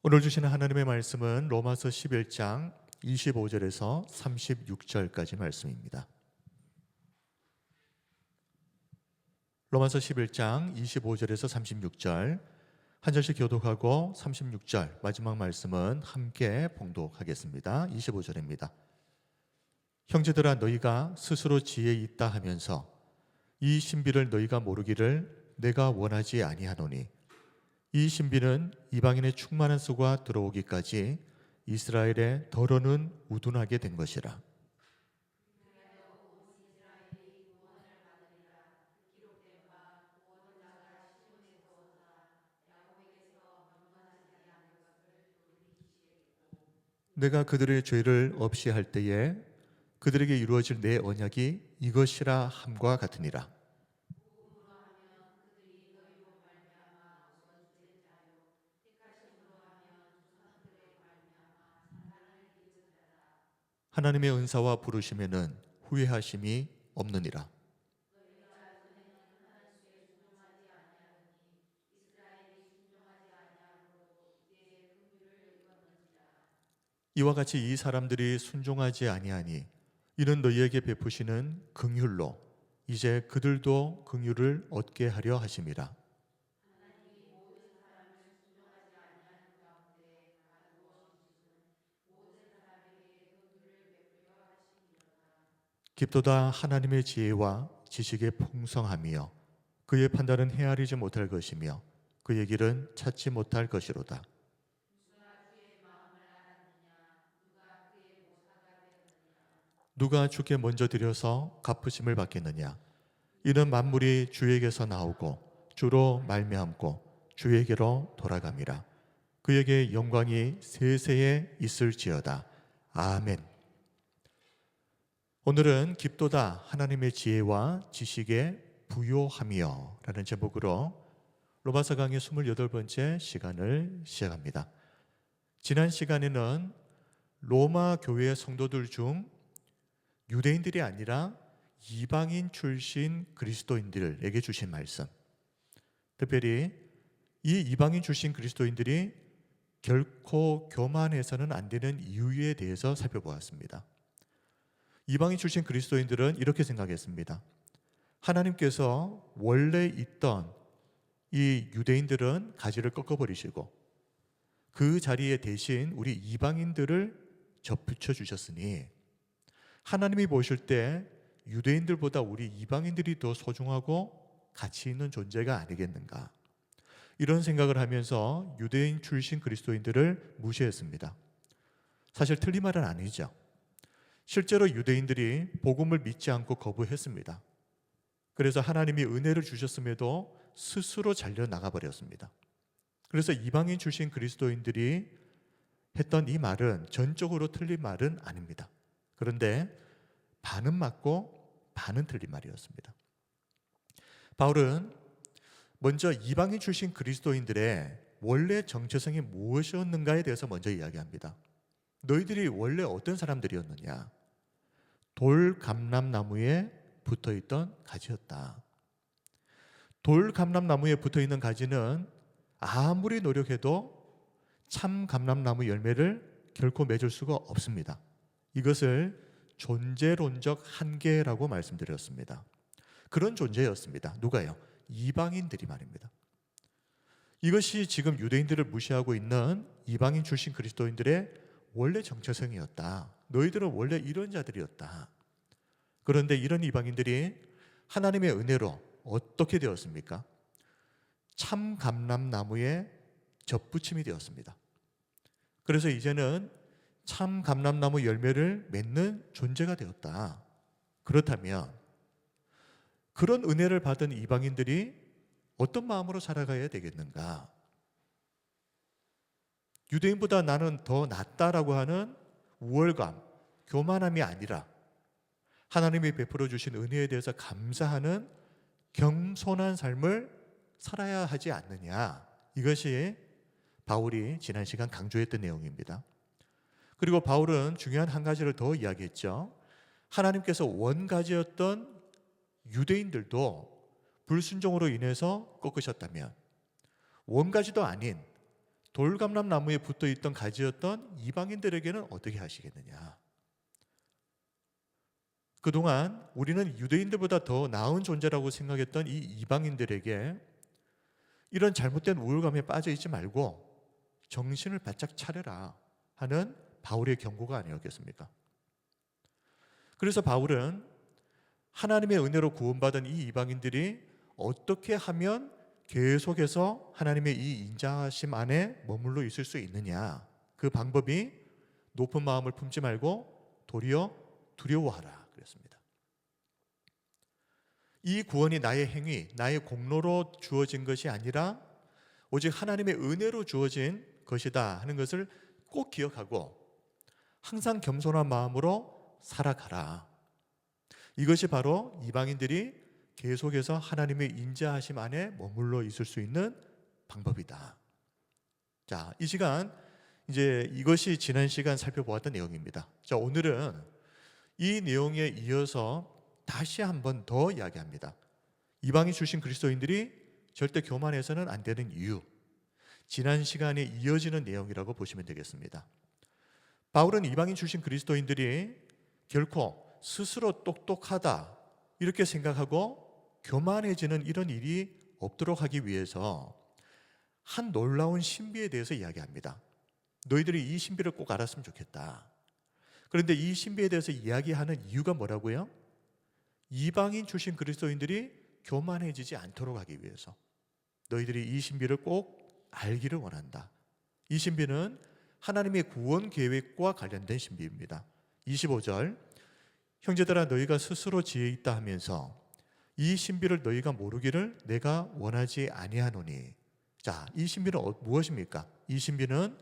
오늘 주시는 하나님의 말씀은 로마서 11장 25절에서 36절까지 말씀입니다. 로마서 11장 25절에서 36절 한 절씩 교독하고 36절 마지막 말씀은 함께 봉독하겠습니다. 25절입니다. 형제들아, 너희가 스스로 지혜 있다 하면서 이 신비를 너희가 모르기를 내가 원하지 아니하노니, 이 신비는 이방인의 충만한 수가 들어오기까지 이스라엘의 더러는 우둔하게 된 것이라. 내가 그들의 죄를 없이 할 때에 그들에게 이루어질 내 언약이 이것이라 함과 같으니라. 하나님의 은사와 부르심에는 후회하심이 없느니라. 이와 같이 이 사람들이 순종하지 아니하니 이는 너희에게 베푸시는 긍휼로 이제 그들도 긍휼을 얻게 하려 하심이라. 깊도다 하나님의 지혜와 지식의 풍성함이여 그의 판단은 헤아리지 못할 것이며 그의 길은 찾지 못할 것이로다. 누가 주께 먼저 드려서 갚으심을 받겠느냐? 이는 만물이 주에게서 나오고 주로 말미암고 주에게로 돌아감이라. 그에게 영광이 세세에 있을지어다. 아멘. 오늘은 깊도다 하나님의 지혜와 지식의 부요함이여 라는 제목으로 로마서 강의 28번째 시간을 시작합니다. 지난 시간에는 로마 교회 성도들 중 유대인들이 아니라 이방인 출신 그리스도인들에게 주신 말씀, 특별히 이 이방인 출신 그리스도인들이 결코 교만해서는 안 되는 이유에 대해서 살펴보았습니다. 이방인 출신 그리스도인들은 이렇게 생각했습니다. 하나님께서 원래 있던 이 유대인들은 가지를 꺾어버리시고 그 자리에 대신 우리 이방인들을 접붙여 주셨으니 하나님이 보실 때 유대인들보다 우리 이방인들이 더 소중하고 가치 있는 존재가 아니겠는가, 이런 생각을 하면서 유대인 출신 그리스도인들을 무시했습니다. 사실 틀린 말은 아니죠. 실제로 유대인들이 복음을 믿지 않고 거부했습니다. 그래서 하나님이 은혜를 주셨음에도 스스로 잘려 나가버렸습니다. 그래서 이방인 출신 그리스도인들이 했던 이 말은 전적으로 틀린 말은 아닙니다. 그런데 반은 맞고 반은 틀린 말이었습니다. 바울은 먼저 이방인 출신 그리스도인들의 원래 정체성이 무엇이었는가에 대해서 먼저 이야기합니다. 너희들이 원래 어떤 사람들이었느냐? 돌감람나무에 붙어있던 가지였다. 돌감람나무에 붙어있는 가지는 아무리 노력해도 참 감람나무 열매를 결코 맺을 수가 없습니다. 이것을 존재론적 한계라고 말씀드렸습니다. 그런 존재였습니다. 누가요? 이방인들이 말입니다. 이것이 지금 유대인들을 무시하고 있는 이방인 출신 그리스도인들의 원래 정체성이었다. 너희들은 원래 이런 자들이었다. 그런데 이런 이방인들이 하나님의 은혜로 어떻게 되었습니까? 참 감람나무에 접붙임이 되었습니다. 그래서 이제는 참 감람나무 열매를 맺는 존재가 되었다. 그렇다면 그런 은혜를 받은 이방인들이 어떤 마음으로 살아가야 되겠는가? 유대인보다 나는 더 낫다라고 하는 우월감, 교만함이 아니라 하나님이 베풀어 주신 은혜에 대해서 감사하는 겸손한 삶을 살아야 하지 않느냐. 이것이 바울이 지난 시간 강조했던 내용입니다. 그리고 바울은 중요한 한 가지를 더 이야기했죠. 하나님께서 원가지였던 유대인들도 불순종으로 인해서 꺾으셨다면 원가지도 아닌 돌감람나무에 붙어 있던 가지였던 이방인들에게는 어떻게 하시겠느냐? 그동안 우리는 유대인들보다 더 나은 존재라고 생각했던 이 이방인들에게 이런 잘못된 우울감에 빠져 있지 말고 정신을 바짝 차려라 하는 바울의 경고가 아니었겠습니까? 그래서 바울은 하나님의 은혜로 구원받은 이 이방인들이 어떻게 하면 계속해서 하나님의 이 인자하심 안에 머물러 있을 수 있느냐, 그 방법이 높은 마음을 품지 말고 도리어 두려워하라 그랬습니다. 이 구원이 나의 행위, 나의 공로로 주어진 것이 아니라 오직 하나님의 은혜로 주어진 것이다 하는 것을 꼭 기억하고 항상 겸손한 마음으로 살아가라. 이것이 바로 이방인들이 계속해서 하나님의 인자하심 안에 머물러 있을 수 있는 방법이다. 자, 이 시간 이제 이것이 지난 시간 살펴보았던 내용입니다. 자, 오늘은 이 내용에 이어서 다시 한 번 더 이야기합니다. 이방인 출신 그리스도인들이 절대 교만해서는 안 되는 이유, 지난 시간에 이어지는 내용이라고 보시면 되겠습니다. 바울은 이방인 출신 그리스도인들이 결코 스스로 똑똑하다 이렇게 생각하고 교만해지는 이런 일이 없도록 하기 위해서 한 놀라운 신비에 대해서 이야기합니다. 너희들이 이 신비를 꼭 알았으면 좋겠다. 그런데 이 신비에 대해서 이야기하는 이유가 뭐라고요? 이방인 출신 그리스도인들이 교만해지지 않도록 하기 위해서 너희들이 이 신비를 꼭 알기를 원한다. 이 신비는 하나님의 구원 계획과 관련된 신비입니다. 25절, 형제들아 너희가 스스로 지혜 있다 하면서 이 신비를 너희가 모르기를 내가 원하지 아니하노니. 자, 이 신비는 무엇입니까? 이 신비는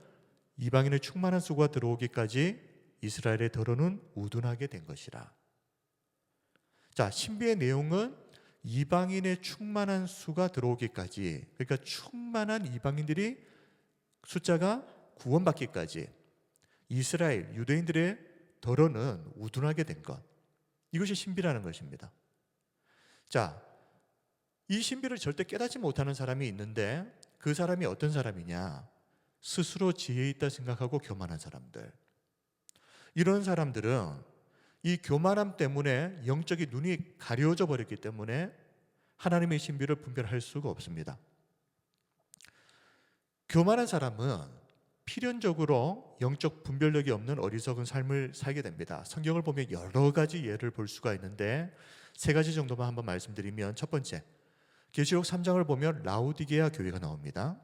이방인의 충만한 수가 들어오기까지 이스라엘의 더러는 우둔하게 된 것이라. 자, 신비의 내용은 이방인의 충만한 수가 들어오기까지, 그러니까 충만한 이방인들이 숫자가 구원받기까지 이스라엘 유대인들의 더러는 우둔하게 된 것, 이것이 신비라는 것입니다. 자, 이 신비를 절대 깨닫지 못하는 사람이 있는데 그 사람이 어떤 사람이냐? 스스로 지혜 있다 생각하고 교만한 사람들. 이런 사람들은 이 교만함 때문에 영적인 눈이 가려져 버렸기 때문에 하나님의 신비를 분별할 수가 없습니다. 교만한 사람은 필연적으로 영적 분별력이 없는 어리석은 삶을 살게 됩니다. 성경을 보면 여러 가지 예를 볼 수가 있는데 세 가지 정도만 한번 말씀드리면, 첫 번째, 계시록 3장을 보면 라우디게아 교회가 나옵니다.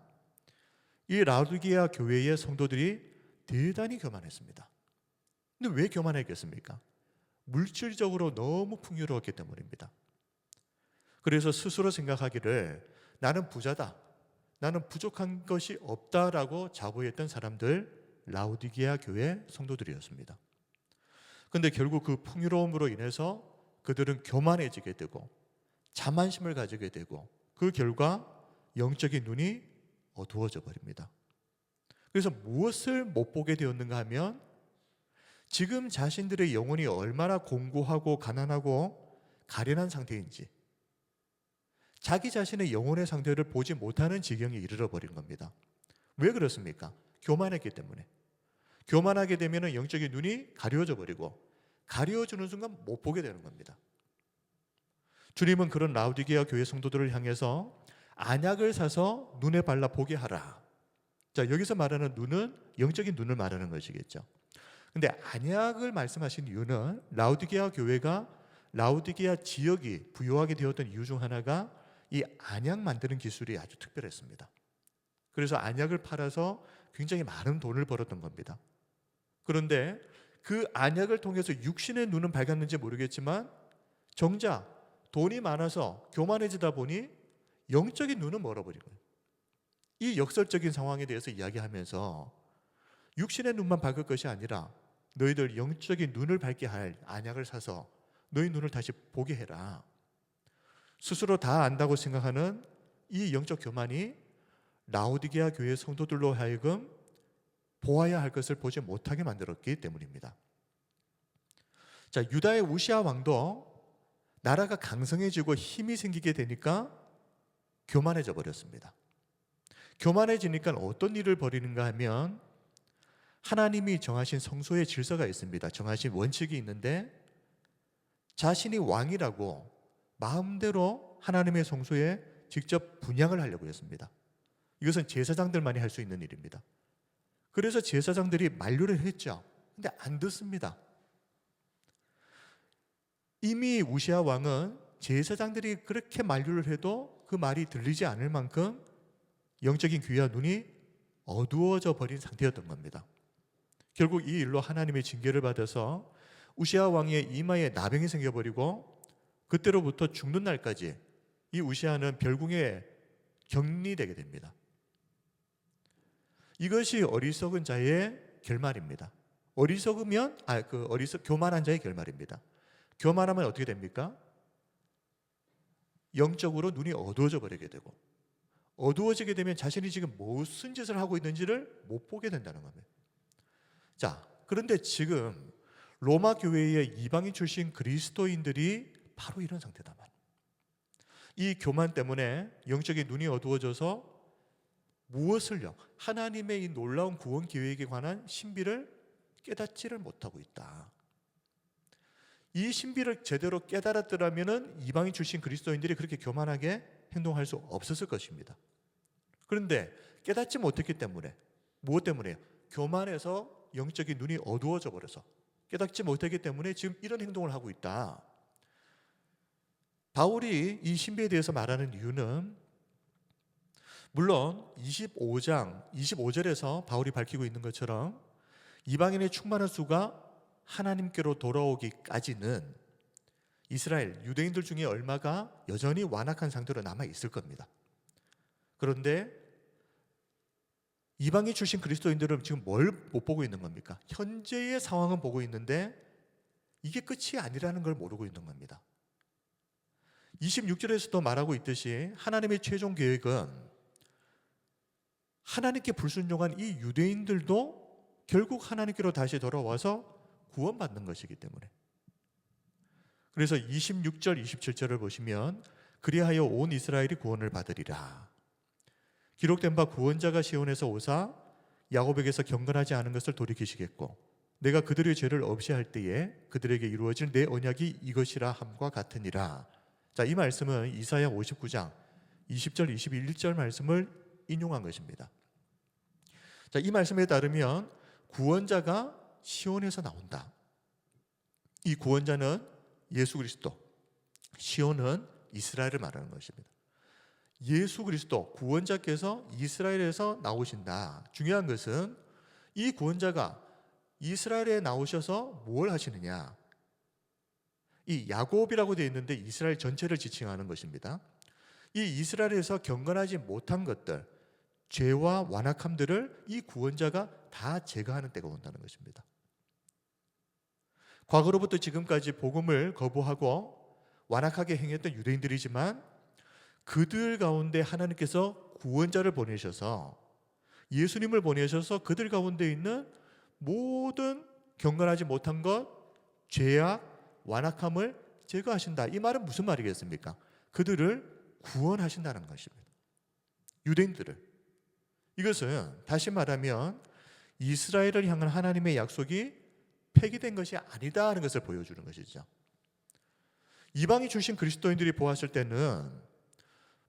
이 라우디게아 교회의 성도들이 대단히 교만했습니다. 근데 왜 교만했겠습니까? 물질적으로 너무 풍요로웠기 때문입니다. 그래서 스스로 생각하기를 나는 부자다, 나는 부족한 것이 없다라고 자부했던 사람들, 라우디게아 교회 성도들이었습니다. 그런데 결국 그 풍요로움으로 인해서 그들은 교만해지게 되고 자만심을 가지게 되고 그 결과 영적인 눈이 어두워져 버립니다. 그래서 무엇을 못 보게 되었는가 하면 지금 자신들의 영혼이 얼마나 공고하고 가난하고 가련한 상태인지, 자기 자신의 영혼의 상태를 보지 못하는 지경에 이르러 버린 겁니다. 왜 그렇습니까? 교만했기 때문에. 교만하게 되면 영적인 눈이 가려져 버리고 가려주는 순간 못 보게 되는 겁니다. 주님은 그런 라우디게아 교회 성도들을 향해서 안약을 사서 눈에 발라 보게 하라. 자, 여기서 말하는 눈은 영적인 눈을 말하는 것이겠죠. 근데 안약을 말씀하신 이유는 라우디게아 교회가 라우디게아 지역이 부유하게 되었던 이유 중 하나가 이 안약 만드는 기술이 아주 특별했습니다. 그래서 안약을 팔아서 굉장히 많은 돈을 벌었던 겁니다. 그런데 그 안약을 통해서 육신의 눈은 밝았는지 모르겠지만 정작 돈이 많아서 교만해지다 보니 영적인 눈은 멀어버린 거예요. 이 역설적인 상황에 대해서 이야기하면서 육신의 눈만 밝을 것이 아니라 너희들 영적인 눈을 밝게 할 안약을 사서 너희 눈을 다시 보게 해라. 스스로 다 안다고 생각하는 이 영적 교만이 라우디게아 교회 성도들로 하여금 보아야 할 것을 보지 못하게 만들었기 때문입니다. 자, 유다의 우시아 왕도 나라가 강성해지고 힘이 생기게 되니까 교만해져 버렸습니다. 교만해지니까 어떤 일을 벌이는가 하면 하나님이 정하신 성소의 질서가 있습니다. 정하신 원칙이 있는데 자신이 왕이라고 마음대로 하나님의 성소에 직접 분향을 하려고 했습니다. 이것은 제사장들만이 할 수 있는 일입니다. 그래서 제사장들이 만류를 했죠. 근데 안 듣습니다. 이미 우시아 왕은 제사장들이 그렇게 만류를 해도 그 말이 들리지 않을 만큼 영적인 귀와 눈이 어두워져 버린 상태였던 겁니다. 결국 이 일로 하나님의 징계를 받아서 우시아 왕의 이마에 나병이 생겨버리고 그때로부터 죽는 날까지 이 우시아는 별궁에 격리되게 됩니다. 이것이 어리석은 자의 결말입니다. 교만한 자의 결말입니다. 교만하면 어떻게 됩니까? 영적으로 눈이 어두워져 버리게 되고, 어두워지게 되면 자신이 지금 무슨 짓을 하고 있는지를 못 보게 된다는 겁니다. 자, 그런데 지금 로마 교회의 이방인 출신 그리스도인들이 바로 이런 상태다 말이에요. 이 교만 때문에 영적인 눈이 어두워져서 무엇을요? 하나님의 이 놀라운 구원 계획에 관한 신비를 깨닫지를 못하고 있다. 이 신비를 제대로 깨달았더라면 이방인 출신 그리스도인들이 그렇게 교만하게 행동할 수 없었을 것입니다. 그런데 깨닫지 못했기 때문에, 무엇 때문에요? 교만해서 영적인 눈이 어두워져 버려서 깨닫지 못했기 때문에 지금 이런 행동을 하고 있다. 바울이 이 신비에 대해서 말하는 이유는 물론 25장 25절에서 바울이 밝히고 있는 것처럼 이방인의 충만한 수가 하나님께로 돌아오기까지는 이스라엘 유대인들 중에 얼마가 여전히 완악한 상태로 남아 있을 겁니다. 그런데 이방인 출신 그리스도인들은 지금 뭘 못 보고 있는 겁니까? 현재의 상황은 보고 있는데 이게 끝이 아니라는 걸 모르고 있는 겁니다. 26절에서도 말하고 있듯이 하나님의 최종 계획은 하나님께 불순종한 이 유대인들도 결국 하나님께로 다시 돌아와서 구원받는 것이기 때문에, 그래서 26절 27절을 보시면 그리하여 온 이스라엘이 구원을 받으리라. 기록된 바 구원자가 시온에서 오사 야곱에게서 경건하지 않은 것을 돌이키시겠고 내가 그들의 죄를 없이 할 때에 그들에게 이루어질 내 언약이 이것이라 함과 같으니라. 자, 이 말씀은 이사야 59장 20절 21절 말씀을 인용한 것입니다. 자, 이 말씀에 따르면 구원자가 시온에서 나온다. 이 구원자는 예수 그리스도, 시온은 이스라엘을 말하는 것입니다. 예수 그리스도 구원자께서 이스라엘에서 나오신다. 중요한 것은 이 구원자가 이스라엘에 나오셔서 뭘 하시느냐? 이 야곱이라고 되어 있는데 이스라엘 전체를 지칭하는 것입니다. 이 이스라엘에서 경건하지 못한 것들, 죄와 완악함들을 이 구원자가 다 제거하는 때가 온다는 것입니다. 과거로부터 지금까지 복음을 거부하고 완악하게 행했던 유대인들이지만 그들 가운데 하나님께서 구원자를 보내셔서 예수님을 보내셔서 그들 가운데 있는 모든 경건하지 못한 것, 죄악, 완악함을 제거하신다. 이 말은 무슨 말이겠습니까? 그들을 구원하신다는 것입니다. 유대인들을. 이것은 다시 말하면 이스라엘을 향한 하나님의 약속이 폐기된 것이 아니다 하는 것을 보여주는 것이죠. 이방인 출신 그리스도인들이 보았을 때는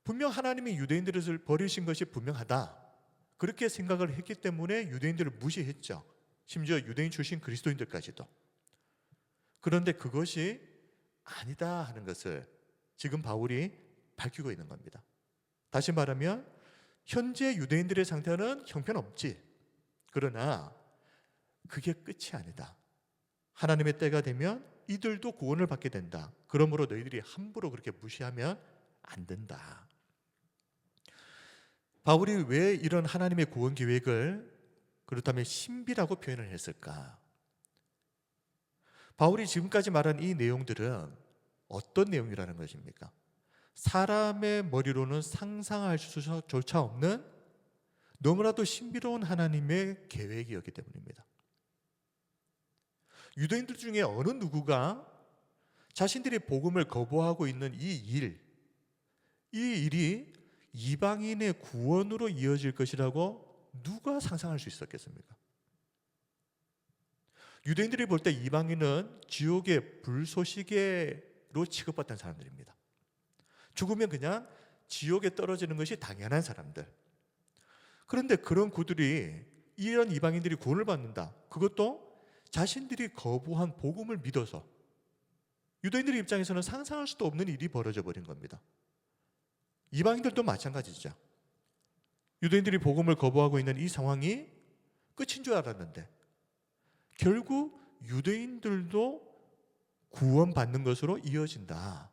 분명 하나님이 유대인들을 버리신 것이 분명하다, 그렇게 생각을 했기 때문에 유대인들을 무시했죠. 심지어 유대인 출신 그리스도인들까지도. 그런데 그것이 아니다 하는 것을 지금 바울이 밝히고 있는 겁니다. 다시 말하면 현재 유대인들의 상태는 형편없지. 그러나 그게 끝이 아니다. 하나님의 때가 되면 이들도 구원을 받게 된다. 그러므로 너희들이 함부로 그렇게 무시하면 안 된다. 바울이 왜 이런 하나님의 구원 계획을 그렇다면 신비라고 표현을 했을까? 바울이 지금까지 말한 이 내용들은 어떤 내용이라는 것입니까? 사람의 머리로는 상상할 수조차 없는 너무나도 신비로운 하나님의 계획이었기 때문입니다. 유대인들 중에 어느 누구가 자신들이 복음을 거부하고 있는 이 일이 이방인의 구원으로 이어질 것이라고 누가 상상할 수 있었겠습니까? 유대인들이 볼 때 이방인은 지옥의 불쏘시개로 취급받던 사람들입니다. 죽으면 그냥 지옥에 떨어지는 것이 당연한 사람들. 그런데 그런 그들이 이런 이방인들이 구원을 받는다. 그것도 자신들이 거부한 복음을 믿어서 유대인들 입장에서는 상상할 수도 없는 일이 벌어져 버린 겁니다. 이방인들도 마찬가지죠. 유대인들이 복음을 거부하고 있는 이 상황이 끝인 줄 알았는데 결국 유대인들도 구원받는 것으로 이어진다.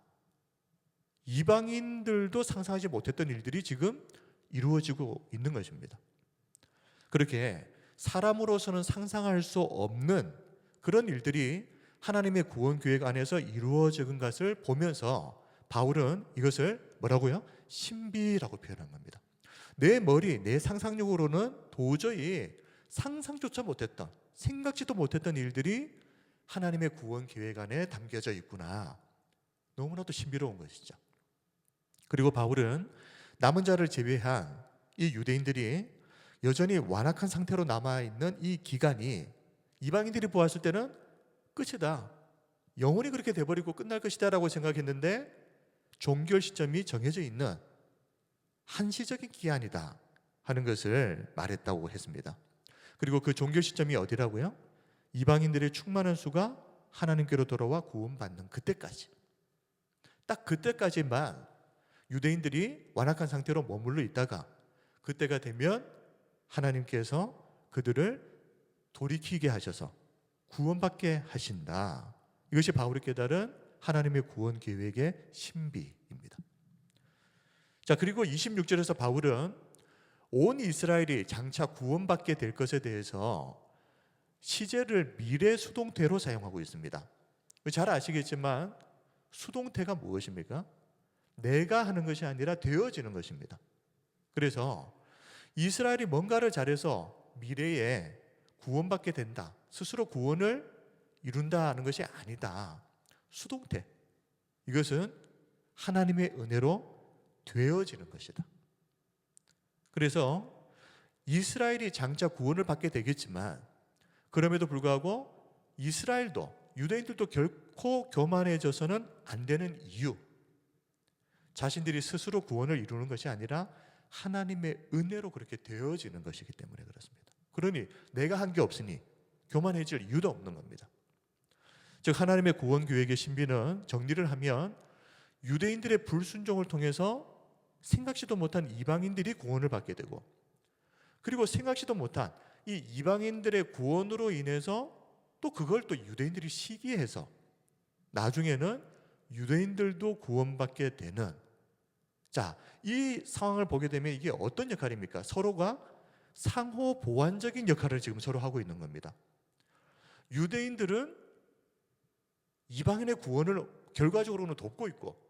이방인들도 상상하지 못했던 일들이 지금 이루어지고 있는 것입니다. 그렇게 사람으로서는 상상할 수 없는 그런 일들이 하나님의 구원 계획 안에서 이루어진 것을 보면서 바울은 이것을 뭐라고요? 신비라고 표현한 겁니다. 내 머리, 내 상상력으로는 도저히 상상조차 못했던, 생각지도 못했던 일들이 하나님의 구원 계획 안에 담겨져 있구나. 너무나도 신비로운 것이죠. 그리고 바울은 남은 자를 제외한 이 유대인들이 여전히 완악한 상태로 남아있는 이 기간이 이방인들이 보았을 때는 끝이다. 영원히 그렇게 돼버리고 끝날 것이다 라고 생각했는데 종결 시점이 정해져 있는 한시적인 기한이다 하는 것을 말했다고 했습니다. 그리고 그 종결 시점이 어디라고요? 이방인들의 충만한 수가 하나님께로 돌아와 구원받는 그때까지. 딱 그때까지만 유대인들이 완악한 상태로 머물러 있다가 그때가 되면 하나님께서 그들을 돌이키게 하셔서 구원받게 하신다. 이것이 바울이 깨달은 하나님의 구원 계획의 신비입니다. 자, 그리고 26절에서 바울은 온 이스라엘이 장차 구원받게 될 것에 대해서 시제를 미래 수동태로 사용하고 있습니다. 잘 아시겠지만 수동태가 무엇입니까? 내가 하는 것이 아니라 되어지는 것입니다. 그래서 이스라엘이 뭔가를 잘해서 미래에 구원받게 된다. 스스로 구원을 이룬다는 것이 아니다. 수동태. 이것은 하나님의 은혜로 되어지는 것이다. 그래서 이스라엘이 장차 구원을 받게 되겠지만 그럼에도 불구하고 이스라엘도 유대인들도 결코 교만해져서는 안 되는 이유. 자신들이 스스로 구원을 이루는 것이 아니라 하나님의 은혜로 그렇게 되어지는 것이기 때문에 그렇습니다. 그러니 내가 한 게 없으니 교만해질 이유도 없는 겁니다. 즉 하나님의 구원 계획의 신비는 정리를 하면 유대인들의 불순종을 통해서 생각지도 못한 이방인들이 구원을 받게 되고 그리고 생각지도 못한 이 이방인들의 구원으로 인해서 또 그걸 또 유대인들이 시기해서 나중에는 유대인들도 구원받게 되는 자, 이 상황을 보게 되면 이게 어떤 역할입니까? 서로가 상호 보완적인 역할을 지금 서로 하고 있는 겁니다. 유대인들은 이방인의 구원을 결과적으로는 돕고 있고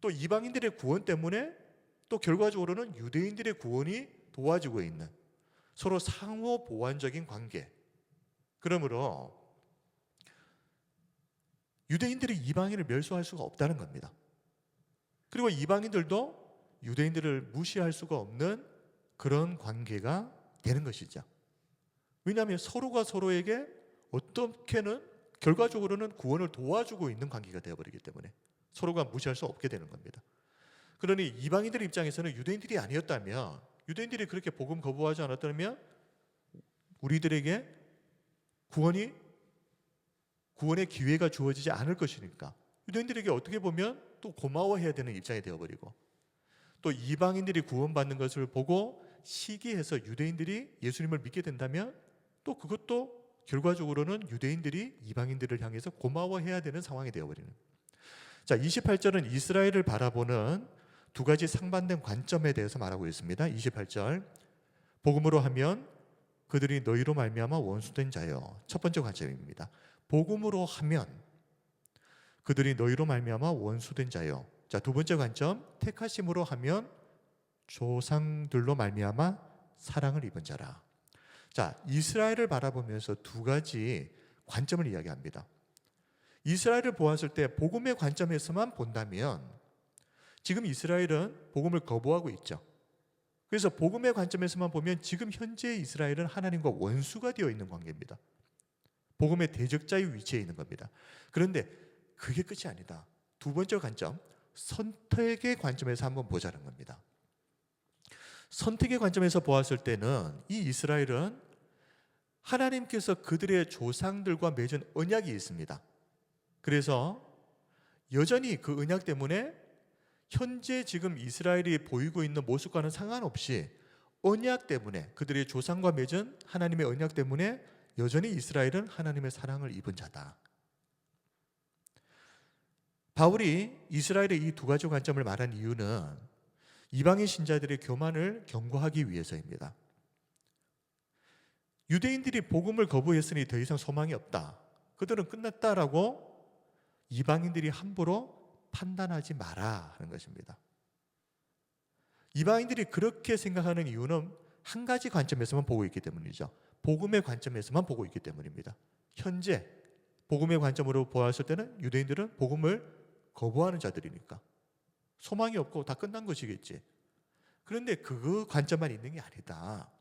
또 이방인들의 구원 때문에 또 결과적으로는 유대인들의 구원이 도와지고 있는 서로 상호 보완적인 관계. 그러므로 유대인들이 이방인을 멸수할 수가 없다는 겁니다. 그리고 이방인들도 유대인들을 무시할 수가 없는 그런 관계가 되는 것이죠. 왜냐하면 서로가 서로에게 어떻게는 결과적으로는 구원을 도와주고 있는 관계가 되어버리기 때문에 서로가 무시할 수 없게 되는 겁니다. 그러니 이방인들 입장에서는 유대인들이 아니었다면 유대인들이 그렇게 복음 거부하지 않았다면 우리들에게 구원의 기회가 주어지지 않을 것이니까 유대인들에게 어떻게 보면 또 고마워해야 되는 입장이 되어버리고 또 이방인들이 구원받는 것을 보고 시기해서 유대인들이 예수님을 믿게 된다면 또 그것도 결과적으로는 유대인들이 이방인들을 향해서 고마워해야 되는 상황이 되어버리는. 자, 28절은 이스라엘을 바라보는 두 가지 상반된 관점에 대해서 말하고 있습니다. 28절 복음으로 하면 그들이 너희로 말미암아 원수된 자여. 첫 번째 관점입니다. 복음으로 하면 그들이 너희로 말미암아 원수된 자여. 자, 두 번째 관점 택하심으로 하면 조상들로 말미암아 사랑을 입은 자라. 자, 이스라엘을 바라보면서 두 가지 관점을 이야기합니다. 이스라엘을 보았을 때 복음의 관점에서만 본다면 지금 이스라엘은 복음을 거부하고 있죠. 그래서 복음의 관점에서만 보면 지금 현재 이스라엘은 하나님과 원수가 되어 있는 관계입니다. 복음의 대적자의 위치에 있는 겁니다. 그런데 그게 끝이 아니다. 두 번째 관점, 선택의 관점에서 한번 보자는 겁니다. 선택의 관점에서 보았을 때는 이 이스라엘은 하나님께서 그들의 조상들과 맺은 언약이 있습니다. 그래서 여전히 그 언약 때문에 현재 지금 이스라엘이 보이고 있는 모습과는 상관없이 언약 때문에, 그들의 조상과 맺은 하나님의 언약 때문에 여전히 이스라엘은 하나님의 사랑을 입은 자다. 바울이 이스라엘의 이 두 가지 관점을 말한 이유는 이방인 신자들의 교만을 경고하기 위해서입니다. 유대인들이 복음을 거부했으니 더 이상 소망이 없다, 그들은 끝났다라고 이방인들이 함부로 판단하지 마라 하는 것입니다. 이방인들이 그렇게 생각하는 이유는 한 가지 관점에서만 보고 있기 때문이죠. 복음의 관점에서만 보고 있기 때문입니다. 현재 복음의 관점으로 보았을 때는 유대인들은 복음을 거부하는 자들이니까 소망이 없고 다 끝난 것이겠지. 그런데 그 관점만 있는 게 아니다.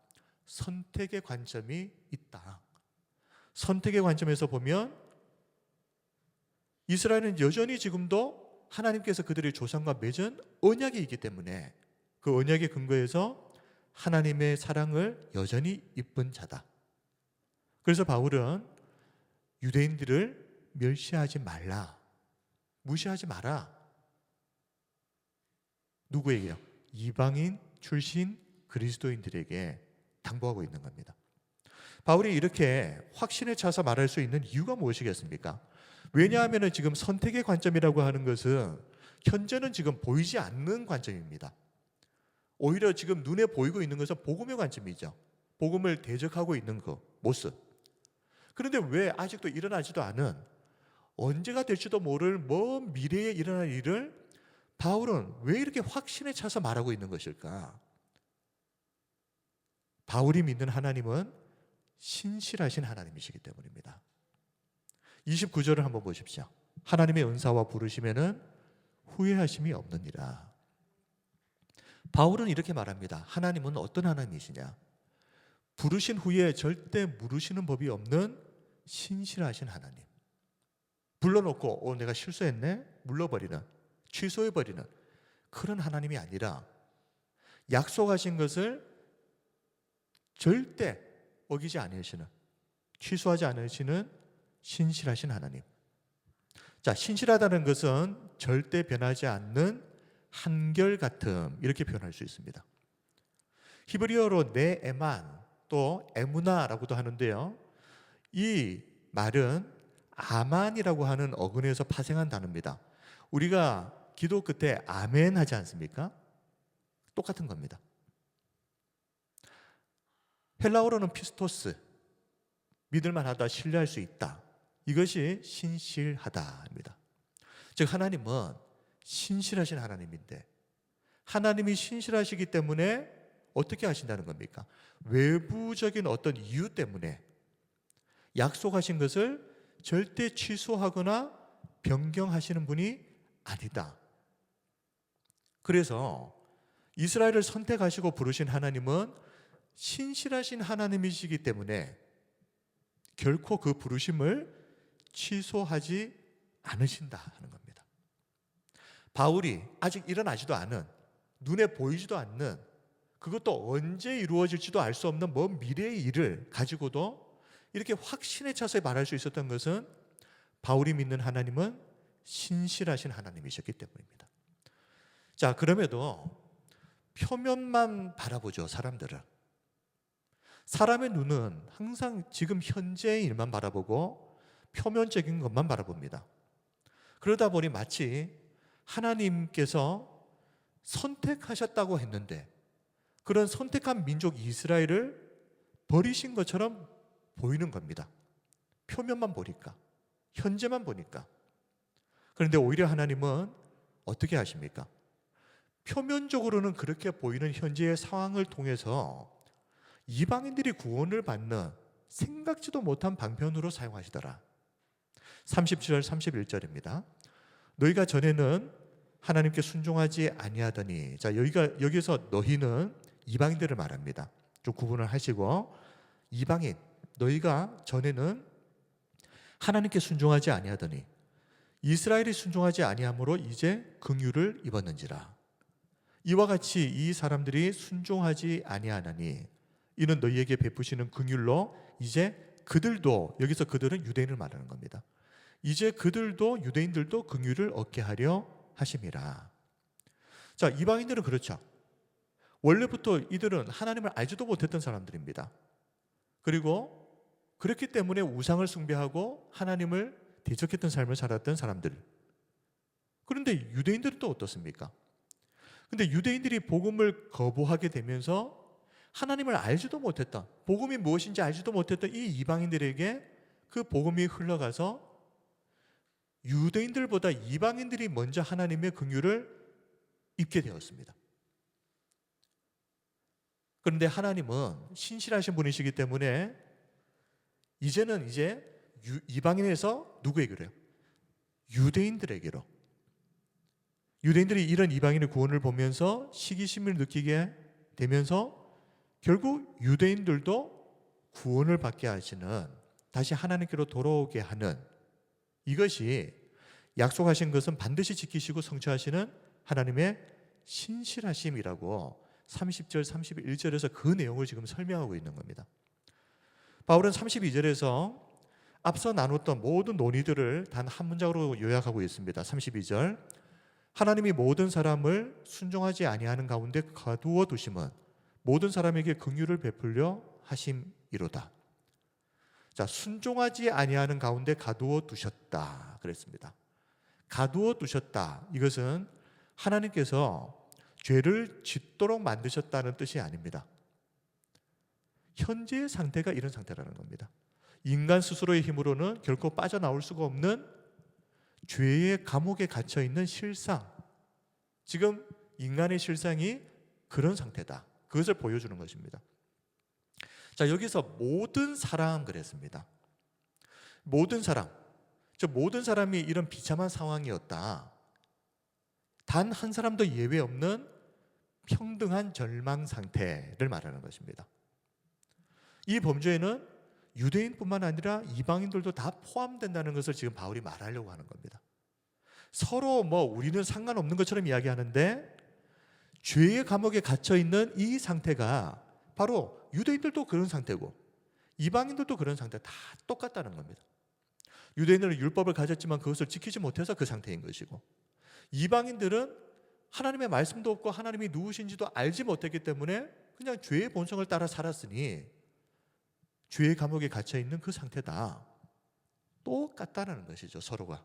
선택의 관점이 있다. 선택의 관점에서 보면 이스라엘은 여전히 지금도 하나님께서 그들의 조상과 맺은 언약이 있기 때문에 그 언약의 근거에서 하나님의 사랑을 여전히 입은 자다. 그래서 바울은 유대인들을 멸시하지 말라, 무시하지 마라. 누구에게요? 이방인 출신 그리스도인들에게 당부하고 있는 겁니다. 바울이 이렇게 확신에 차서 말할 수 있는 이유가 무엇이겠습니까? 왜냐하면 지금 선택의 관점이라고 하는 것은 현재는 지금 보이지 않는 관점입니다. 오히려 지금 눈에 보이고 있는 것은 복음의 관점이죠. 복음을 대적하고 있는 그 모습. 그런데 왜 아직도 일어나지도 않은, 언제가 될지도 모를 먼 미래에 일어날 일을 바울은 왜 이렇게 확신에 차서 말하고 있는 것일까? 바울이 믿는 하나님은 신실하신 하나님이시기 때문입니다. 29절을 한번 보십시오. 하나님의 은사와 부르심에는 후회하심이 없느니라. 바울은 이렇게 말합니다. 하나님은 어떤 하나님이시냐? 부르신 후에 절대 물으시는 법이 없는 신실하신 하나님. 불러놓고 내가 실수했네? 물러버리는, 취소해버리는 그런 하나님이 아니라 약속하신 것을 절대 어기지 않으시는, 취소하지 않으시는 신실하신 하나님. 자, 신실하다는 것은 절대 변하지 않는 한결같음, 이렇게 표현할 수 있습니다. 히브리어로 네에만, 또 에무나라고도 하는데요, 이 말은 아만이라고 하는 어근에서 파생한 단어입니다. 우리가 기도 끝에 아멘 하지 않습니까? 똑같은 겁니다. 헬라어로는 피스토스, 믿을만하다, 신뢰할 수 있다, 이것이 신실하다입니다. 즉 하나님은 신실하신 하나님인데, 하나님이 신실하시기 때문에 어떻게 하신다는 겁니까? 외부적인 어떤 이유 때문에 약속하신 것을 절대 취소하거나 변경하시는 분이 아니다. 그래서 이스라엘을 선택하시고 부르신 하나님은 신실하신 하나님이시기 때문에 결코 그 부르심을 취소하지 않으신다 하는 겁니다. 바울이 아직 일어나지도 않은, 눈에 보이지도 않는, 그것도 언제 이루어질지도 알 수 없는 먼 미래의 일을 가지고도 이렇게 확신에 차서 말할 수 있었던 것은 바울이 믿는 하나님은 신실하신 하나님이셨기 때문입니다. 자, 그럼에도 표면만 바라보죠, 사람들은. 사람의 눈은 항상 지금 현재의 일만 바라보고 표면적인 것만 바라봅니다. 그러다 보니 마치 하나님께서 선택하셨다고 했는데 그런 선택한 민족 이스라엘을 버리신 것처럼 보이는 겁니다. 표면만 보니까, 현재만 보니까. 그런데 오히려 하나님은 어떻게 하십니까? 표면적으로는 그렇게 보이는 현재의 상황을 통해서 이방인들이 구원을 받는 생각지도 못한 방편으로 사용하시더라. 30절 31절입니다. 너희가 전에는 하나님께 순종하지 아니하더니, 자, 여기서 너희는 이방인들을 말합니다. 좀 구분을 하시고, 이방인, 너희가 전에는 하나님께 순종하지 아니하더니 이스라엘이 순종하지 아니함으로 이제 긍휼을 입었는지라. 이와 같이 이 사람들이 순종하지 아니하나니 이는 너희에게 베푸시는 긍휼로 이제 그들도, 여기서 그들은 유대인을 말하는 겁니다. 이제 그들도, 유대인들도 긍휼을 얻게 하려 하심이라. 자, 이방인들은 그렇죠. 원래부터 이들은 하나님을 알지도 못했던 사람들입니다. 그리고 그렇기 때문에 우상을 숭배하고 하나님을 대적했던 삶을 살았던 사람들. 그런데 유대인들은 또 어떻습니까? 근데 유대인들이 복음을 거부하게 되면서 하나님을 알지도 못했던, 복음이 무엇인지 알지도 못했던 이 이방인들에게 그 복음이 흘러가서 유대인들보다 이방인들이 먼저 하나님의 긍휼을 입게 되었습니다. 그런데 하나님은 신실하신 분이시기 때문에 이제는 이방인에서 누구에게로요? 유대인들에게로. 유대인들이 이런 이방인의 구원을 보면서 시기심을 느끼게 되면서 결국 유대인들도 구원을 받게 하시는, 다시 하나님께로 돌아오게 하는, 이것이 약속하신 것은 반드시 지키시고 성취하시는 하나님의 신실하심이라고 30절 31절에서 그 내용을 지금 설명하고 있는 겁니다. 바울은 32절에서 앞서 나눴던 모든 논의들을 단 한 문장으로 요약하고 있습니다. 32절, 하나님이 모든 사람을 순종하지 아니하는 가운데 가두어 두심은 모든 사람에게 긍휼을 베풀려 하심이로다. 자, 순종하지 아니하는 가운데 가두어 두셨다 그랬습니다. 가두어 두셨다, 이것은 하나님께서 죄를 짓도록 만드셨다는 뜻이 아닙니다. 현재의 상태가 이런 상태라는 겁니다. 인간 스스로의 힘으로는 결코 빠져나올 수가 없는 죄의 감옥에 갇혀 있는 실상, 지금 인간의 실상이 그런 상태다, 그것을 보여주는 것입니다. 자, 여기서 모든 사람 그랬습니다. 모든 사람, 모든 사람이 이런 비참한 상황이었다. 단 한 사람도 예외 없는 평등한 절망 상태를 말하는 것입니다. 이 범죄에는 유대인뿐만 아니라 이방인들도 다 포함된다는 것을 지금 바울이 말하려고 하는 겁니다. 서로 우리는 상관없는 것처럼 이야기하는데 죄의 감옥에 갇혀 있는 이 상태가 바로 유대인들도 그런 상태고 이방인들도 그런 상태, 다 똑같다는 겁니다. 유대인들은 율법을 가졌지만 그것을 지키지 못해서 그 상태인 것이고, 이방인들은 하나님의 말씀도 없고 하나님이 누구신지도 알지 못했기 때문에 그냥 죄의 본성을 따라 살았으니 죄의 감옥에 갇혀 있는 그 상태다. 똑같다는 것이죠, 서로가.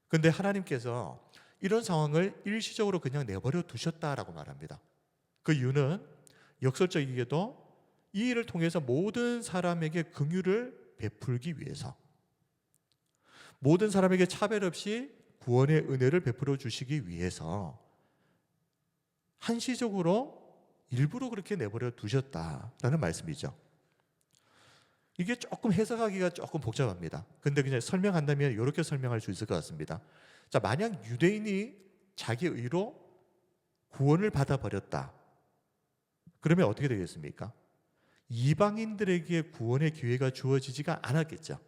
그런데 하나님께서 이런 상황을 일시적으로 그냥 내버려 두셨다라고 말합니다. 그 이유는 역설적이게도 이 일을 통해서 모든 사람에게 긍휼을 베풀기 위해서, 모든 사람에게 차별 없이 구원의 은혜를 베풀어 주시기 위해서 한시적으로 일부러 그렇게 내버려 두셨다라는 말씀이죠. 이게 조금 해석하기가 조금 복잡합니다. 근데 그냥 설명한다면 이렇게 설명할 수 있을 것 같습니다. 자, 만약 유대인이 자기 의로 구원을 받아버렸다, 그러면 어떻게 되겠습니까? 이방인들에게 구원의 기회가 주어지지가 않았겠죠.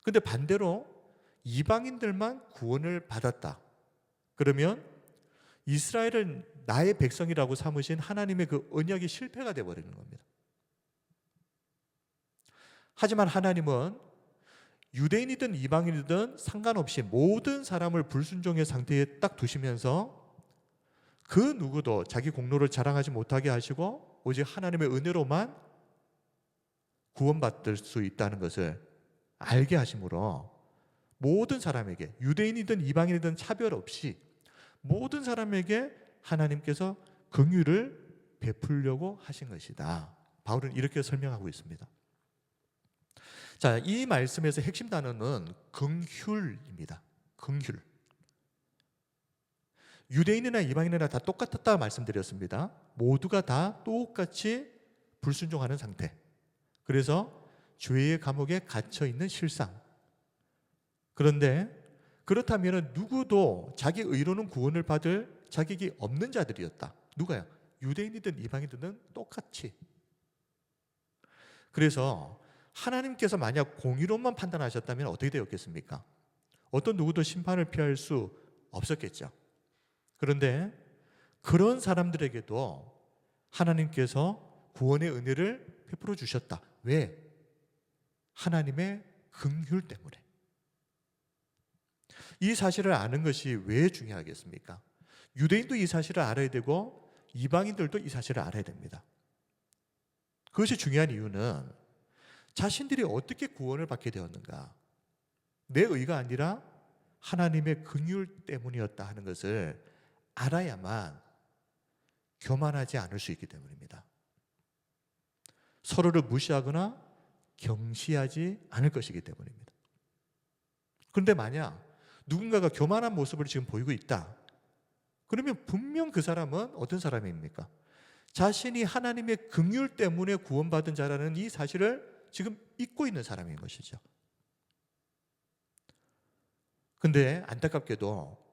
근데 반대로 이방인들만 구원을 받았다, 그러면 이스라엘은 나의 백성이라고 삼으신 하나님의 그 언약이 실패가 되어버리는 겁니다. 하지만 하나님은 유대인이든 이방인이든 상관없이 모든 사람을 불순종의 상태에 딱 두시면서 그 누구도 자기 공로를 자랑하지 못하게 하시고 오직 하나님의 은혜로만 구원받을 수 있다는 것을 알게 하심으로 모든 사람에게, 유대인이든 이방인이든 차별 없이 모든 사람에게 하나님께서 긍휼을 베풀려고 하신 것이다. 바울은 이렇게 설명하고 있습니다. 자, 이 말씀에서 핵심 단어는 긍휼입니다. 긍휼. 유대인이나 이방인이나 다 똑같았다 말씀드렸습니다. 모두가 다 똑같이 불순종하는 상태. 그래서 죄의 감옥에 갇혀 있는 실상. 그런데 그렇다면 누구도 자기 의로는 구원을 받을 자격이 없는 자들이었다. 누가요? 유대인이든 이방인이든 똑같이. 그래서 하나님께서 만약 공의로만 판단하셨다면 어떻게 되었겠습니까? 어떤 누구도 심판을 피할 수 없었겠죠. 그런데 그런 사람들에게도 하나님께서 구원의 은혜를 베풀어 주셨다. 왜? 하나님의 긍휼 때문에. 이 사실을 아는 것이 왜 중요하겠습니까? 유대인도 이 사실을 알아야 되고 이방인들도 이 사실을 알아야 됩니다. 그것이 중요한 이유는 자신들이 어떻게 구원을 받게 되었는가, 내 의가 아니라 하나님의 긍휼 때문이었다 하는 것을 알아야만 교만하지 않을 수 있기 때문입니다. 서로를 무시하거나 경시하지 않을 것이기 때문입니다. 그런데 만약 누군가가 교만한 모습을 지금 보이고 있다, 그러면 분명 그 사람은 어떤 사람입니까? 자신이 하나님의 긍휼 때문에 구원받은 자라는 이 사실을 지금 잊고 있는 사람인 것이죠. 근데 안타깝게도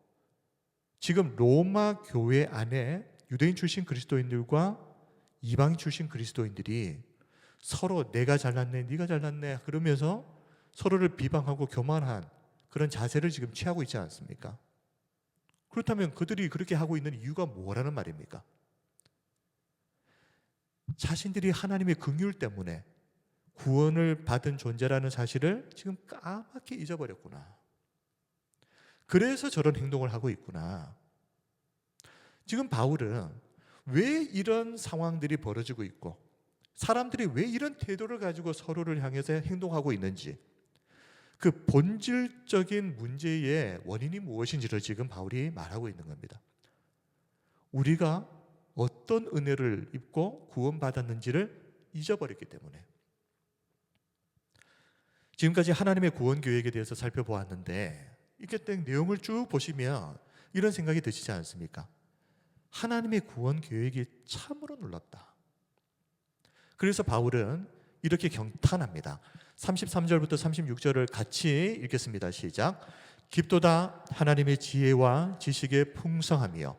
지금 로마 교회 안에 유대인 출신 그리스도인들과 이방인 출신 그리스도인들이 서로 내가 잘났네, 네가 잘났네 그러면서 서로를 비방하고 교만한 그런 자세를 지금 취하고 있지 않습니까? 그렇다면 그들이 그렇게 하고 있는 이유가 뭐라는 말입니까? 자신들이 하나님의 긍휼 때문에 구원을 받은 존재라는 사실을 지금 까맣게 잊어버렸구나. 그래서 저런 행동을 하고 있구나. 지금 바울은 왜 이런 상황들이 벌어지고 있고 사람들이 왜 이런 태도를 가지고 서로를 향해서 행동하고 있는지, 그 본질적인 문제의 원인이 무엇인지를 지금 바울이 말하고 있는 겁니다. 우리가 어떤 은혜를 입고 구원받았는지를 잊어버렸기 때문에. 지금까지 하나님의 구원 계획에 대해서 살펴보았는데 이렇게 내용을 쭉 보시면 이런 생각이 드시지 않습니까? 하나님의 구원 계획이 참으로 놀랍다. 그래서 바울은 이렇게 경탄합니다. 33절부터 36절을 같이 읽겠습니다. 시작. 깊도다 하나님의 지혜와 지식의 풍성하며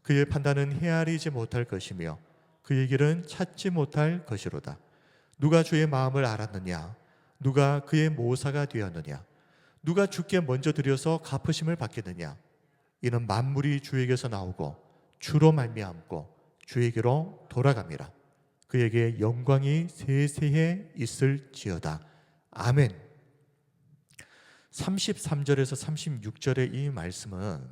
그의 판단은 헤아리지 못할 것이며 그의 길은 찾지 못할 것이로다. 누가 주의 마음을 알았느냐? 누가 그의 모사가 되었느냐? 누가 주께 먼저 드려서 갚으심을 받겠느냐? 이는 만물이 주에게서 나오고 주로 말미암고 주에게로 돌아갑니다. 그에게 영광이 세세해 있을지어다. 아멘. 33절에서 36절의 이 말씀은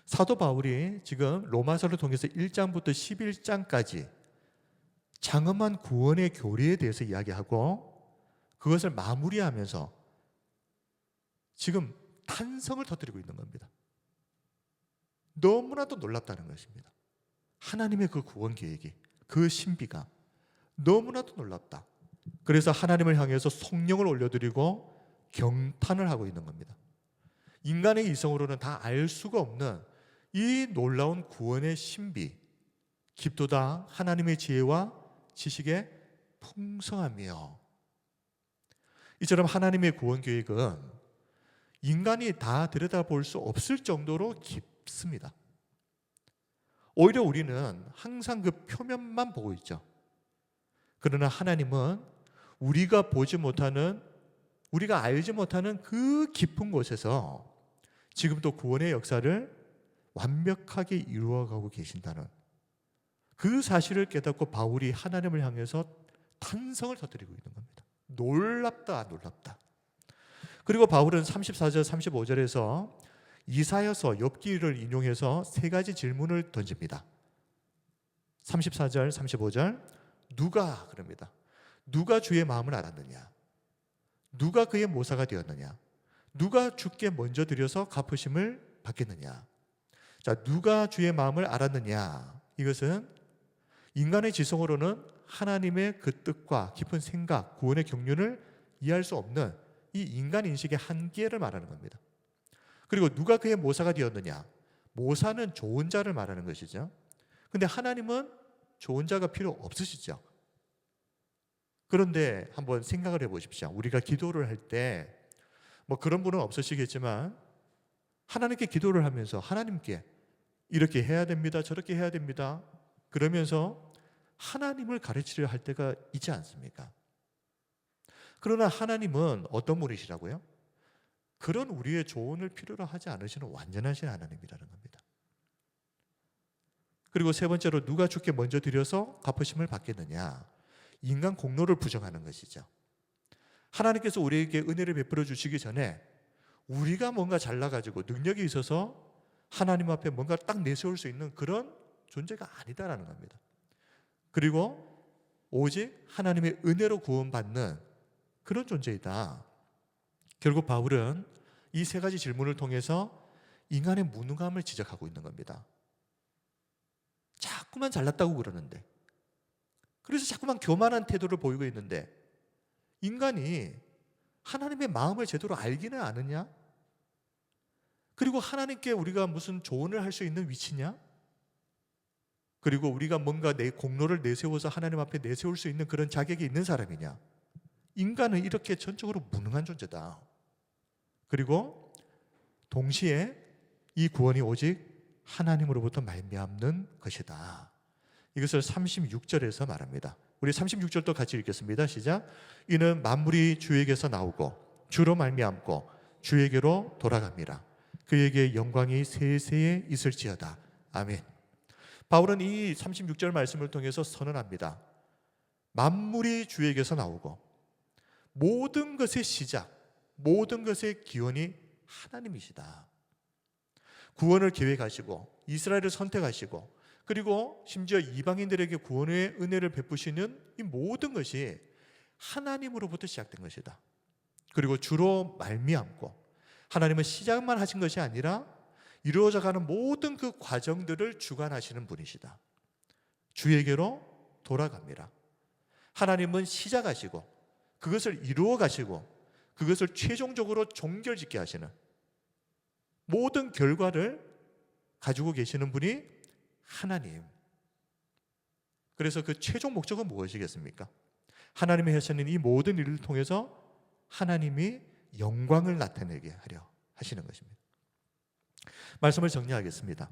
사도 바울이 지금 로마서를 통해서 1장부터 11장까지 장엄한 구원의 교리에 대해서 이야기하고 그것을 마무리하면서 지금 탄성을 터뜨리고 있는 겁니다. 너무나도 놀랍다는 것입니다. 하나님의 그 구원 계획이, 그 신비가 너무나도 놀랍다. 그래서 하나님을 향해서 성령을 올려드리고 경탄을 하고 있는 겁니다. 인간의 이성으로는 다 알 수가 없는 이 놀라운 구원의 신비, 깊도다 하나님의 지혜와 지식의 풍성하며, 이처럼 하나님의 구원 계획은 인간이 다 들여다볼 수 없을 정도로 깊습니다. 오히려 우리는 항상 그 표면만 보고 있죠. 그러나 하나님은 우리가 보지 못하는, 우리가 알지 못하는 그 깊은 곳에서 지금도 구원의 역사를 완벽하게 이루어가고 계신다는 그 사실을 깨닫고 바울이 하나님을 향해서 탄성을 터뜨리고 있는 겁니다. 놀랍다, 놀랍다. 그리고 바울은 34절, 35절에서 이사야서, 욥기를 인용해서 세 가지 질문을 던집니다. 34절, 35절, 누가 그럽니다. 누가 주의 마음을 알았느냐? 누가 그의 모사가 되었느냐? 누가 주께 먼저 드려서 갚으심을 받겠느냐? 자, 누가 주의 마음을 알았느냐? 이것은 인간의 지성으로는 하나님의 그 뜻과 깊은 생각, 구원의 경륜을 이해할 수 없는 이 인간 인식의 한계를 말하는 겁니다. 그리고 누가 그의 모사가 되었느냐? 모사는 좋은 자를 말하는 것이죠. 근데 하나님은 좋은 자가 필요 없으시죠. 그런데 한번 생각을 해보십시오. 우리가 기도를 할 때 뭐 그런 분은 없으시겠지만 하나님께 기도를 하면서 하나님께 이렇게 해야 됩니다. 저렇게 해야 됩니다. 그러면서 하나님을 가르치려 할 때가 있지 않습니까? 그러나 하나님은 어떤 분이시라고요? 그런 우리의 조언을 필요로 하지 않으시는 완전하신 하나님이라는 겁니다. 그리고 세 번째로 누가 주께 먼저 드려서 갚으심을 받겠느냐? 인간 공로를 부정하는 것이죠. 하나님께서 우리에게 은혜를 베풀어 주시기 전에 우리가 뭔가 잘나가지고 능력이 있어서 하나님 앞에 뭔가 딱 내세울 수 있는 그런 존재가 아니다라는 겁니다. 그리고 오직 하나님의 은혜로 구원받는 그런 존재이다. 결국 바울은 이 세 가지 질문을 통해서 인간의 무능함을 지적하고 있는 겁니다. 자꾸만 잘났다고 그러는데, 그래서 자꾸만 교만한 태도를 보이고 있는데, 인간이 하나님의 마음을 제대로 알기는 아느냐? 그리고 하나님께 우리가 무슨 조언을 할 수 있는 위치냐? 그리고 우리가 뭔가 내 공로를 내세워서 하나님 앞에 내세울 수 있는 그런 자격이 있는 사람이냐? 인간은 이렇게 전적으로 무능한 존재다. 그리고 동시에 이 구원이 오직 하나님으로부터 말미암는 것이다. 이것을 36절에서 말합니다. 우리 36절도 같이 읽겠습니다. 시작. 이는 만물이 주에게서 나오고 주로 말미암고 주에게로 돌아갑니다. 그에게 영광이 세세에 있을지어다. 아멘. 바울은 이 36절 말씀을 통해서 선언합니다. 만물이 주에게서 나오고 모든 것의 시작, 모든 것의 기원이 하나님이시다. 구원을 계획하시고 이스라엘을 선택하시고 그리고 심지어 이방인들에게 구원의 은혜를 베푸시는 이 모든 것이 하나님으로부터 시작된 것이다. 그리고 주로 말미암고 하나님은 시작만 하신 것이 아니라 이루어져가는 모든 그 과정들을 주관하시는 분이시다. 주에게로 돌아갑니다. 하나님은 시작하시고 그것을 이루어 가시고 그것을 최종적으로 종결짓게 하시는 모든 결과를 가지고 계시는 분이 하나님. 그래서 그 최종 목적은 무엇이겠습니까? 하나님이 하시는 이 모든 일을 통해서 하나님이 영광을 나타내게 하려 하시는 것입니다. 말씀을 정리하겠습니다.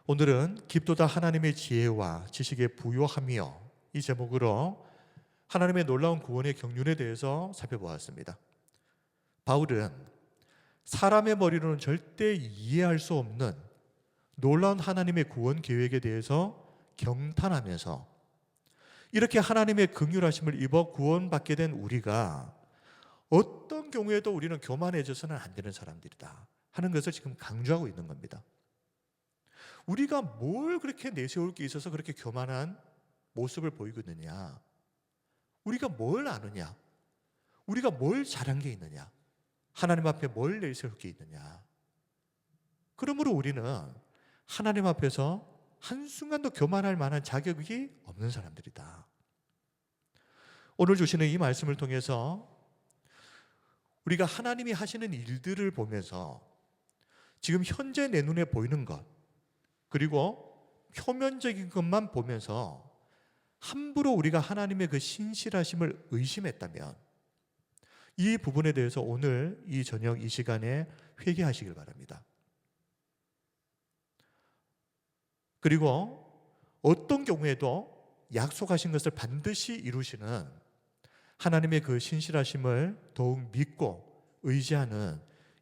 오늘은 깊도다 하나님의 지혜와 지식에 부요하며 이 제목으로 하나님의 놀라운 구원의 경륜에 대해서 살펴보았습니다. 바울은 사람의 머리로는 절대 이해할 수 없는 놀라운 하나님의 구원 계획에 대해서 경탄하면서 이렇게 하나님의 긍휼하심을 입어 구원받게 된 우리가 어떤 경우에도 우리는 교만해져서는 안 되는 사람들이다 하는 것을 지금 강조하고 있는 겁니다. 우리가 뭘 그렇게 내세울 게 있어서 그렇게 교만한 모습을 보이고 있느냐? 우리가 뭘 아느냐? 우리가 뭘 잘한 게 있느냐? 하나님 앞에 뭘 내세울 게 있느냐? 그러므로 우리는 하나님 앞에서 한순간도 교만할 만한 자격이 없는 사람들이다. 오늘 주시는 이 말씀을 통해서 우리가 하나님이 하시는 일들을 보면서 지금 현재 내 눈에 보이는 것 그리고 표면적인 것만 보면서 함부로 우리가 하나님의 그 신실하심을 의심했다면 이 부분에 대해서 오늘 이 저녁 이 시간에 회개하시길 바랍니다. 그리고 어떤 경우에도 약속하신 것을 반드시 이루시는 하나님의 그 신실하심을 더욱 믿고 의지하는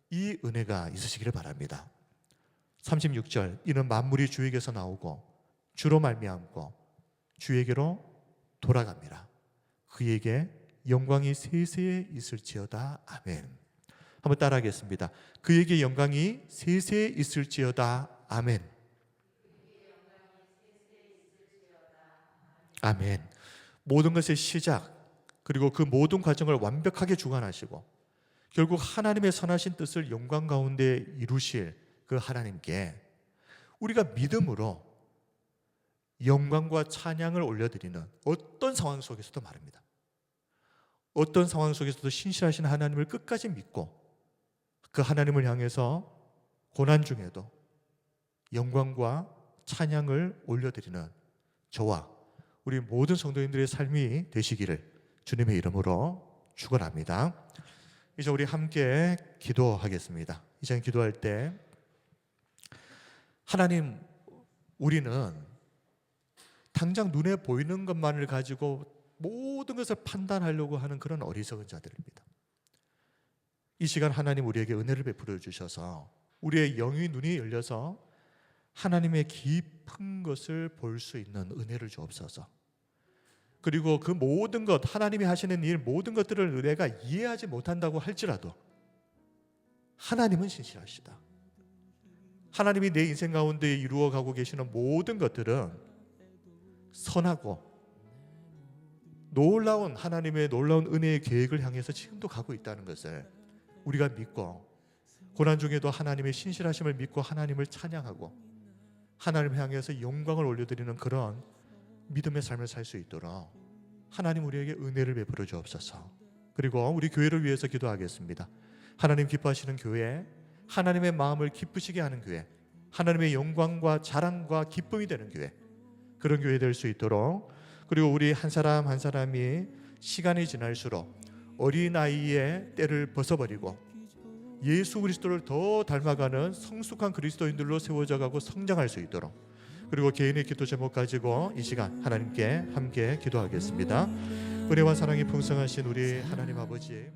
이 은혜가 있으시기를 바랍니다. 36절 이는 만물이 주에게서 나오고 주로 말미암고 주에게로 돌아갑니다. 그에게 영광이 세세에 있을지어다. 아멘. 한번 따라하겠습니다. 그에게 영광이 세세에 있을지어다. 아멘. 아멘. 모든 것의 시작 그리고 그 모든 과정을 완벽하게 주관하시고 결국 하나님의 선하신 뜻을 영광 가운데 이루실 그 하나님께 우리가 믿음으로 영광과 찬양을 올려드리는 어떤 상황 속에서도 말입니다. 어떤 상황 속에서도 신실하신 하나님을 끝까지 믿고 그 하나님을 향해서 고난 중에도 영광과 찬양을 올려드리는 저와 우리 모든 성도님들의 삶이 되시기를 주님의 이름으로 축원합니다. 이제 우리 함께 기도하겠습니다. 이제 기도할 때 하나님, 우리는 당장 눈에 보이는 것만을 가지고 모든 것을 판단하려고 하는 그런 어리석은 자들입니다. 이 시간 하나님 우리에게 은혜를 베풀어 주셔서 우리의 영의 눈이 열려서 하나님의 깊은 것을 볼 수 있는 은혜를 주옵소서. 그리고 그 모든 것, 하나님이 하시는 일 모든 것들을 내가 이해하지 못한다고 할지라도 하나님은 신실하시다. 하나님이 내 인생 가운데 이루어가고 계시는 모든 것들은 선하고 놀라운 하나님의 놀라운 은혜의 계획을 향해서 지금도 가고 있다는 것을 우리가 믿고, 고난 중에도 하나님의 신실하심을 믿고 하나님을 찬양하고 하나님을 향해서 영광을 올려드리는 그런 믿음의 삶을 살 수 있도록 하나님 우리에게 은혜를 베풀어 주옵소서. 그리고 우리 교회를 위해서 기도하겠습니다. 하나님 기뻐하시는 교회, 하나님의 마음을 기쁘시게 하는 교회, 하나님의 영광과 자랑과 기쁨이 되는 교회, 그런 교회 될 수 있도록, 그리고 우리 한 사람 한 사람이 시간이 지날수록 어린아이의 때를 벗어버리고 예수 그리스도를 더 닮아가는 성숙한 그리스도인들로 세워져 가고 성장할 수 있도록, 그리고 개인의 기도 제목 가지고 이 시간 하나님께 함께 기도하겠습니다. 은혜와 사랑이 풍성하신 우리 하나님 아버지,